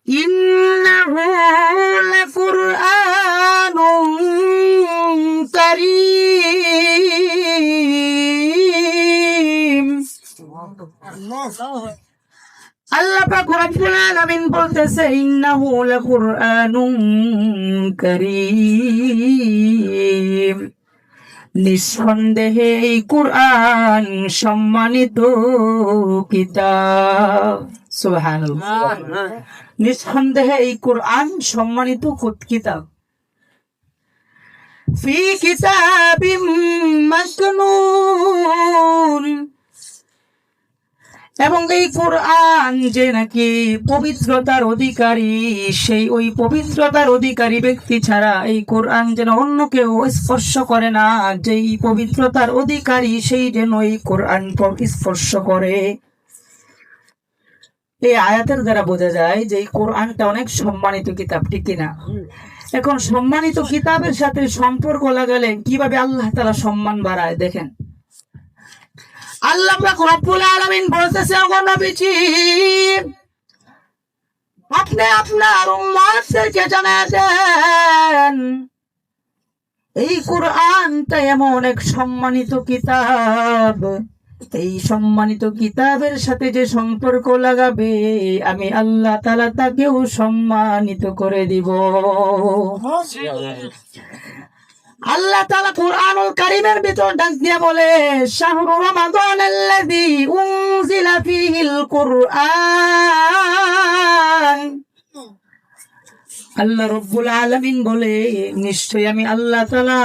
ইন্নাহু লাকুরআনুন কারীম। আল্লাহ পাক রব্বুল আলামিন বলতেছে ইন্নাহু লাকুরআনুন কারীম, নিঃসন্দেহে এই কুরআন সম্মানিত কিতাব। সুবহানাল্লাহ। নিঃসন্দেহে এই কুরআন সম্মানিত কিতাব। ফি কিতাবিম মাকনুন, এবং এই কোরআন যে নাকি পবিত্রতার অধিকারী, সেই ওই পবিত্রতার অধিকারী ব্যক্তি ছাড়া এই কোরআন যেন অন্য কেউ স্পর্শ করে না। যেই পবিত্রতার অধিকারী সেই যেন এই কোরআন স্পর্শ করে। এই আয়াতের দ্বারা বোঝা যায় যে এই কোরআনটা অনেক সম্মানিত কিতাব, ঠিক কিনা? এখন সম্মানিত কিতাবের সাথে সম্পর্ক লাগালে কিভাবে আল্লাহ তাআলা সম্মান বাড়ায় দেখেন। আল্লাহ পাক রব্বুল আলামিন বলতেছে, ওগো নবীজি, আপনি আপনার উম্মতদেরকে জানিয়ে দেন এই কোরআনটা এমন এক সম্মানিত কিতাব, এই সম্মানিত কিতাবের সাথে যে সম্পর্ক লাগাবে আমি আল্লাহ তাআলা তাকেও সম্মানিত করে দিব। আল্লাহ তাআলা কুরআনুল কারীমের ভিতর ডাক দিয়ে বলে, শাহরু রমাদানাল্লাযী উনজিলা ফীহিল কুরআন। আল্লাহ রাব্বুল আলামিন বলে, নিশ্চয়ই আমি আল্লাহ তাআলা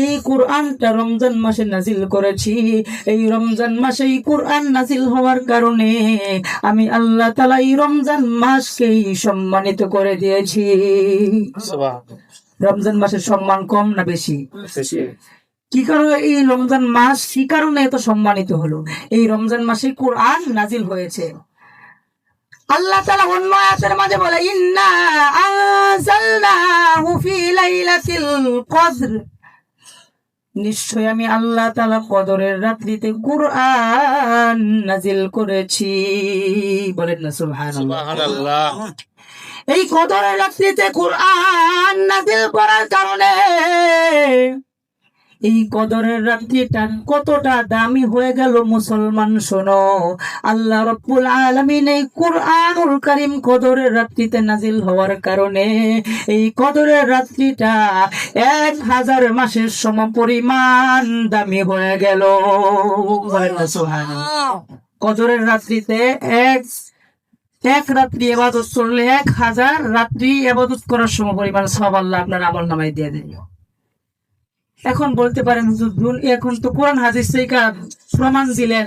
এই কুরআনটা রমজান মাসে নাজিল করেছি। এই রমজান মাসে এই কুরআন নাজিল হওয়ার কারণে আমি আল্লাহ তাআলা এই রমজান মাসকেই সম্মানিত করে দিয়েছি। রমজান মাসের সম্মান কম না বেশি? কি কারণে এই রমজান মাস কি কারণে এত সম্মানিত হলো? এই রমজান মাসে কোরআন নাজিল হয়েছে। আল্লাহ তাআলা অন্য আয়াতের মাঝে বলে, ইন্না আনজালনাহু ফি লাইলাতিল কদর, নিশ্চয় আমি আল্লাহ তাআলা কদরের রাত্রিতে কোরআন নাজিল করেছি। বলেন না সুবহানাল্লাহ। এই কদরের রাত্রিতে কোরআন নাজিল করার কারণে এই কদরের রাত্রিটা কতটা দামি হয়ে গেল মুসলমান শোনো। আল্লাহ রাব্বুল আলামিন এই কুরআনুল কারীম কদরের রাত্রিতে নাজিল হওয়ার কারণে এই কদরের রাত্রিটা 1000 মাসের সমপরিমাণ দামি হয়ে গেল। সুবহানাল্লাহ। কদরের রাত্রিতে এক রাত্রি ইবাদত করলে 1000 রাত্রি ইবাদত করার সমপরিমাণ সওয়াব আল্লাহ আপনার আমলনামায় দিয়ে দেন। এখন বলতে পারেন হুজুর, এখন তো কোরআন হাদিস থেকে প্রমাণ দিলেন,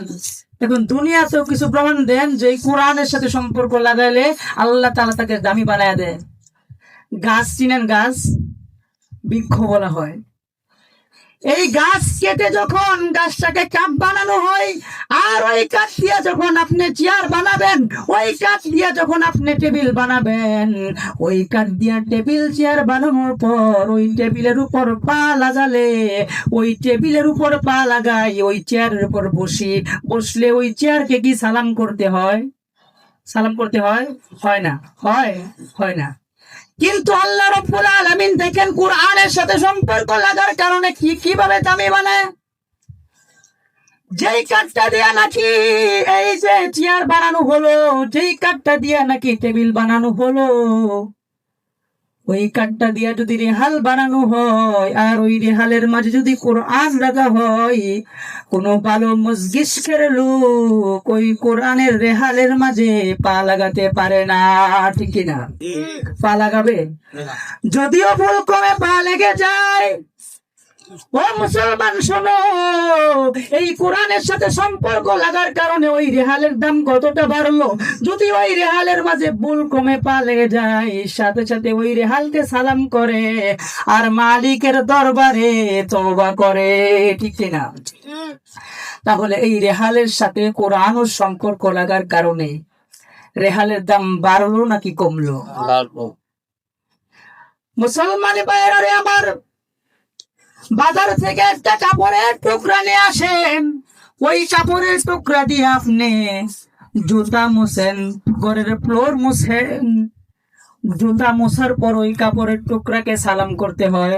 এখন দুনিয়াতেও কিছু প্রমাণ দেন যে কোরআনের সাথে সম্পর্ক লাগাইলে আল্লাহ তাআলা তাকে দামি বানায় দেয়। গাছ চিনেন? গাছ বৃক্ষ বলা হয়। এই গাছ কেটে যখন গাছটাকে কাঠ বানানো হয়, আর ওই কাঠ দিয়ে যখন আপনি চেয়ার বানাবেন, ওই কাঠ দিয়ে যখন আপনি টেবিল বানাবেন, ওই কাঠ দিয়ে টেবিল চেয়ার বানানোর পর ওই টেবিলের উপর পা লাগালে, ওই টেবিলের উপর পা লাগাই ওই চেয়ারের উপর বসলে ওই চেয়ারকে কি সালাম করতে হয়? সালাম করতে হয়? হয় না? হয় না। কিন্তু আল্লাহ রাব্বুল আলামিন দেখেন কোরআনের সাথে সম্পর্ক লাগার কারণে কিভাবে দামি বানায়। যেই কাঠটা দিয়া নাকি এই যে চেয়ার বানানো হলো, যেই কাঠটা দিয়া নাকি টেবিল বানানো হলো, ওই কাঠটা দিয়া যদি রেহাল বানানো হয়, আর ওই রেহালের মাঝে যদি কোরআন রাখা হয়, কোনো ভালো মজলিসের লোক ওই কোরআনের রেহালের মাঝে পা লাগাতে পারে না, ঠিক কিনা? পা লাগাবে? যদিও ভুল করে পা লেগে যায়, ও মুসলমান শোনো, এই কোরআনের সাথে সম্পর্ক লাগার কারণে ওই রেহালের দাম কতটা বাড়লো। যদি ওই রেহালের মাঝে ভুল কমে পা লেগে যায়, সাথে সাথে ওই রেহালকে সালাম করে আর মালিকের দরবারে তওবা করে, ঠিক কিনা? তাহলে এই রেহালের সাথে কোরআনের সম্পর্ক লাগার কারণে রেহালের দাম বাড়লো নাকি কমলো? মুসলমান ভাইরা রে আমার, বাজার থেকে একটা কাপড়ের টুকরা নিয়ে আসেন, ওই কাপড়ের টুকরা দিয়ে আপনি জুতা মুছেন, ঘরের ফ্লোর মুছেন, জুতা মোছার পর ওই কাপড়ের টুকরাকে সালাম করতে হয়?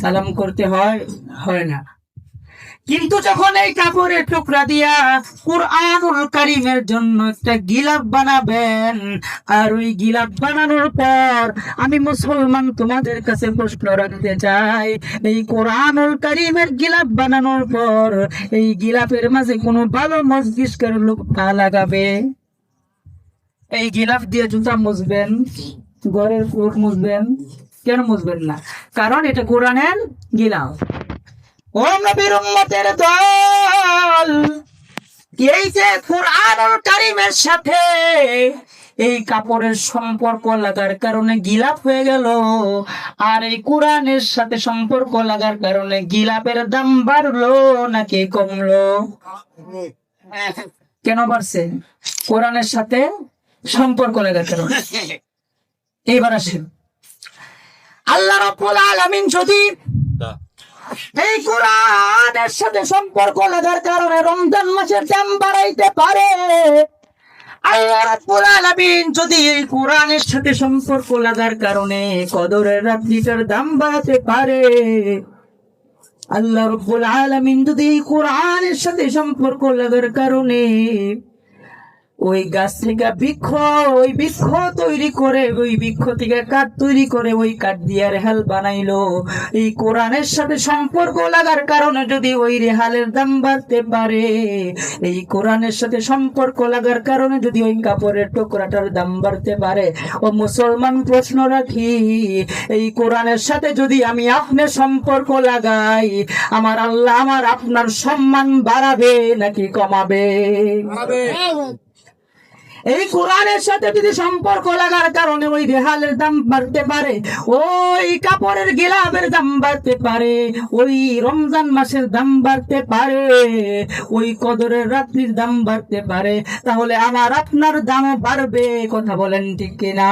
সালাম করতে হয়? হয় না। কিন্তু যখন এই কাপড়ের টুকরা দিয়া কুরআনুল কারীমের জন্য একটা গিলাফ বানাবেন, আর ওই গিলাফ বানানোর পর আমি মুসলমান তোমাদের কাছে প্রশ্ন রাখতে চাই, এই কুরআনুল কারীমের গিলাফ বানানোর পর এই গিলাফের মাঝে কোনো ভালো মস্তিষ্কের লোক পা লাগাবে? এই গিলাফ দিয়ে জুতা মুছবেন, ঘরের ফ্লোর মুছবেন, কেন মুছবেন না? কারণ এটা কোরআনের গিলাফ। ও নবীর উম্মতের দল, এই যে কুরআনুল কারীমের সাথে এই কাপড়ের সম্পর্ক লাগার কারণে গিলাফ হয়ে গেল, আর এই কোরআনের সাথে সম্পর্ক লাগার কারণে গিলাফের দাম বাড়লো নাকি কমলো? কেন বাড়ছে? কোরআনের সাথে সম্পর্ক লাগার কারণে। এইবার আসেন, আল্লাহ রাব্বুল আলামিন যদি এই কোরআনের সাথে সম্পর্ক লাগার কারণে রমজান মাসের দাম বাড়াইতে পারে, আল্লাহ রাব্বুল আলামিন যদি এই কোরআনের সাথে সম্পর্ক লাগার কারণে কদরের রাত্রিটার দাম বাড়াতে পারে, আল্লাহ রাব্বুল আলামিন যদি এই কোরআনের সাথে সম্পর্ক লাগার কারণে ওই গাছ থেকে বৃক্ষ, ওই বৃক্ষ তৈরি করে, ওই বৃক্ষ থেকে কাঠ তৈরি করে ওই কাঠ দিয়ে রেহাল বানাইলো, এই কোরআনের সাথে সম্পর্ক লাগার কারণে যদি ওই রেহালের দাম বাড়তে পারে, এই কোরআনের সাথে সম্পর্ক লাগার কারণে যদি ওই কাপড়ের টুকরাটার দাম বাড়তে পারে, ও মুসলমান প্রশ্ন রাখি, এই কোরআনের সাথে যদি আমি আপনার সম্পর্ক লাগাই, আমার আল্লাহ আমার আপনার সম্মান বাড়াবে নাকি কমাবে? এই কোরআনের সাথে যদি সম্পর্ক লাগার কারণে ওই রেহালের দাম বাড়তে পারে, ওই কাপড়ের গিলাফের দাম বাড়তে পারে, ওই রমজান মাসের দাম বাড়তে পারে, ওই কদরের রাত্রির দাম বাড়তে পারে, তাহলে আমার আপনার দামও বাড়বে। কথা বলেন ঠিক কিনা?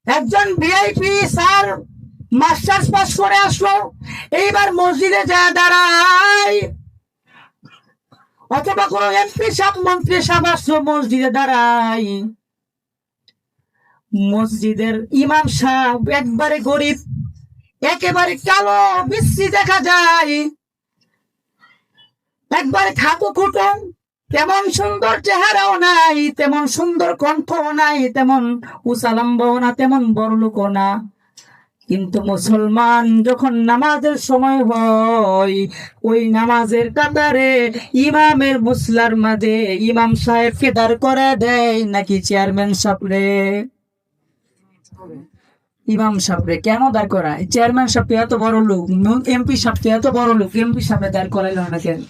একজন ভিআইপি স্যার মাস্টার্স পাস করে আসলো, এইবার মসজিদে যা দাঁড়ায়, অথবা কোন এমপি সাহেব মন্ত্রী সাহেব আসলো মসজিদে দাঁড়াই, মসজিদের ইমাম সাহেব একবারে গরিব, একেবারে কালো বিশ্রী দেখা যায়, একবারে খাটো খুটো, তেমন সুন্দর চেহারাও নাই, তেমন সুন্দর কণ্ঠও নাই, তেমন উচালম্বও না, তেমন বড়লোকও না। কিন্তু মুসলমান যখন নামাজের সময় হয়, ওই নামাজের কাতারে ইমামের মুসলার মাঝে ইমাম সাহেবকে দাঁড় করে দেয় নাকি চেয়ারম্যান সাহেবরে? ইমাম সাহেবরে কেন দাঁড় করায়? চেয়ারম্যান সাহেব এত বড় লোক, এমপি সাহেব এত বড় লোক, এমপি সাহেব দাঁড় করাইল না কেন?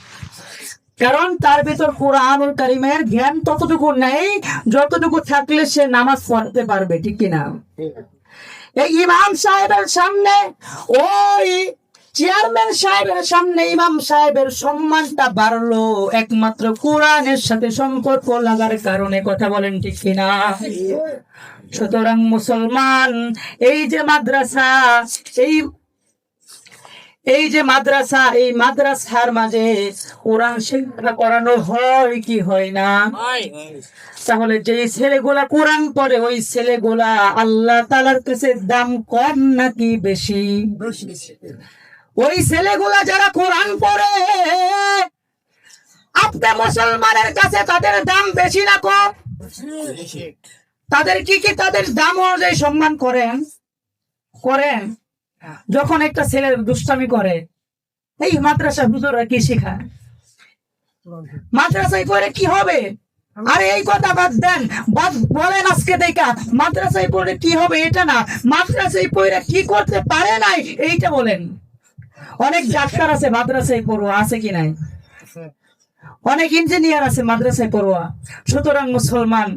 কারণ তার ভিতর কুরআনুল কারীমের জ্ঞান ততটুকু নেই যতটুকু থাকলে সে নামাজ পড়তে পারবে, ঠিক কিনা? এই ইমাম সাহেবের সামনে, ওই চেয়ারম্যান সাহেবের সামনে ইমাম সাহেবের সম্মানটা বাড়লো একমাত্র কোরআনের সাথে সম্পর্ক লাগার কারণে। কথা বলেন ঠিক কিনা? সুতরাং মুসলমান, এই যে মাদ্রাসা, এই যে মাদ্রাসা, এই মাদ্রাসার মাঝে কোরআন শিক্ষা করানো হয় কি হয় না? তাহলে যে ছেলেগুলা কোরআন পড়ে, ওই ছেলেগুলা আল্লাহ তাআলার কাছে দাম কম নাকি বেশি? ওই ছেলেগুলা যারা কোরআন পড়ে, আপনি মুসলমানের কাছে তাদের দাম বেশি না কম? তাদের কি তাদের দাম অনুযায়ী সম্মান করেন? যখন একটা ছেলের দুষ্টামি করে, এই মাদ্রাসা হুজুররা কি শেখায়? মাদ্রাসায় পড়ে কি হবে? আরে এই কথা বাদ দেন, বলেন আজকে দেখা মাদ্রাসায় পড়ে কি হবে এটা না, মাদ্রাসায় পড়ে কি করতে পারে নাই এইটা বলেন। অনেক ডাক্তার আছে মাদ্রাসায় পড়ুয়া, আছে কি নাই? অনেক ইঞ্জিনিয়ার আছে মাদ্রাসায় পড়ুয়া। সুতরাং মুসলমান,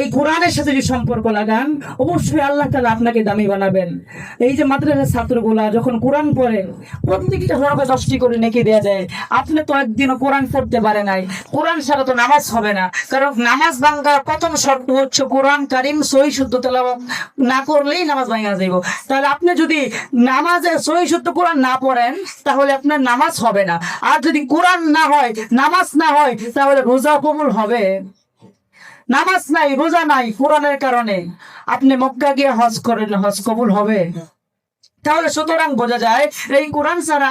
এই কোরআনের সাথে যদি সম্পর্ক লাগান, অবশ্যই আল্লাহ তাআলা আপনাকে দামি বানাবেন। এই যে মাদ্রাসার ছাত্রগুলা যখন কোরআন পড়ে, প্রত্যেকটা হরফে 10টি করে নেকি দেয়া যায়। আপনি তো একদিনও কোরআন পড়তে পারে নাই, কোরআন ছাড়া তো নামাজ হবে না। কারণ নামাজ ভাঙার প্রথম শর্ত হচ্ছে কোরআন কারীম সহি শুদ্ধ তেলাওয়াত না করলেই নামাজ ভাঙা যাইব। তাহলে আপনি যদি নামাজে সহি শুদ্ধ কোরআন না পড়েন, তাহলে আপনার নামাজ হবে না। আর যদি কোরআন না হয়, নামাজ না হয়, তাহলে রোজা কবুল হবে? নামাজ নাই, রোজা নাই, কোরআনের কারণে আপনি মক্কা গিয়ে হজ করেন, হজ কবুল হবে? তাহলে সুতরাং বোঝা যায় এই কোরআন ছাড়া